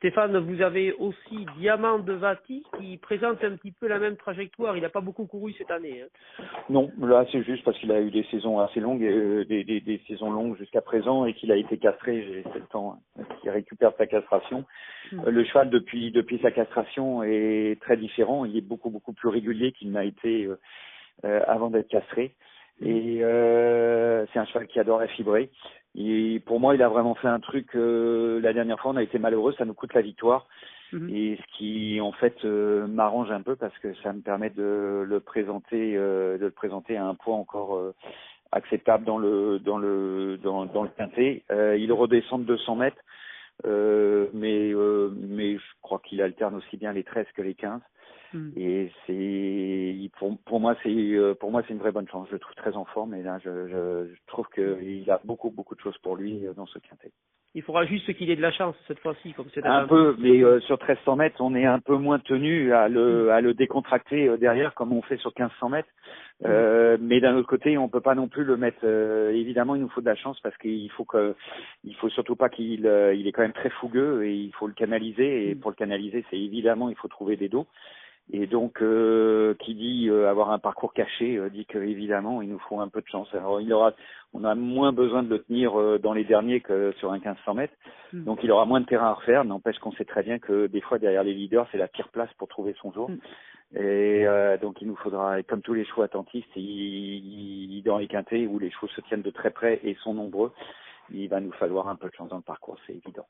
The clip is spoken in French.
Stéphane, vous avez aussi Diamant de Vati qui présente un petit peu la même trajectoire. Il n'a pas beaucoup couru cette année. Hein. Non, là c'est juste parce qu'il a eu des saisons assez longues, des saisons longues jusqu'à présent et qu'il a été castré. C'est le temps qu'il récupère sa castration. Le cheval depuis sa castration est très différent. Il est beaucoup plus régulier qu'il n'a été avant d'être castré. Et c'est un cheval qui adore la fibrée. Et pour moi, il a vraiment fait un truc. La dernière fois, on a été malheureux, ça nous coûte la victoire. Et ce qui en fait m'arrange un peu parce que ça me permet de le présenter à un poids encore acceptable dans le quintet. Il redescend de 200 mètres, mais je crois qu'il alterne aussi bien les 13 que les 15. Et pour moi c'est une vraie bonne chance. Je le trouve très en forme et là je trouve qu'il a beaucoup de choses pour lui dans ce quintet. Il faudra juste qu'il ait de la chance cette fois-ci, comme c'est un peu, mais sur 1300 mètres, on est un peu moins tenu à le décontracter derrière comme on fait sur 1500 mètres. Mais d'un autre côté, on peut pas non plus le mettre. Évidemment, il nous faut de la chance parce qu'il faut surtout pas il est quand même très fougueux et il faut le canaliser. Et pour le canaliser, c'est évidemment il faut trouver des dos. Et donc, qui dit avoir un parcours caché, dit que évidemment il nous faut un peu de chance. Alors, on a moins besoin de le tenir dans les derniers que sur un 1500 mètres. Donc, il aura moins de terrain à refaire. N'empêche qu'on sait très bien que des fois derrière les leaders, c'est la pire place pour trouver son jour. Et donc, il nous faudra, comme tous les chevaux attentistes, dans les quintets où les chevaux se tiennent de très près et sont nombreux, il va nous falloir un peu de chance dans le parcours, c'est évident.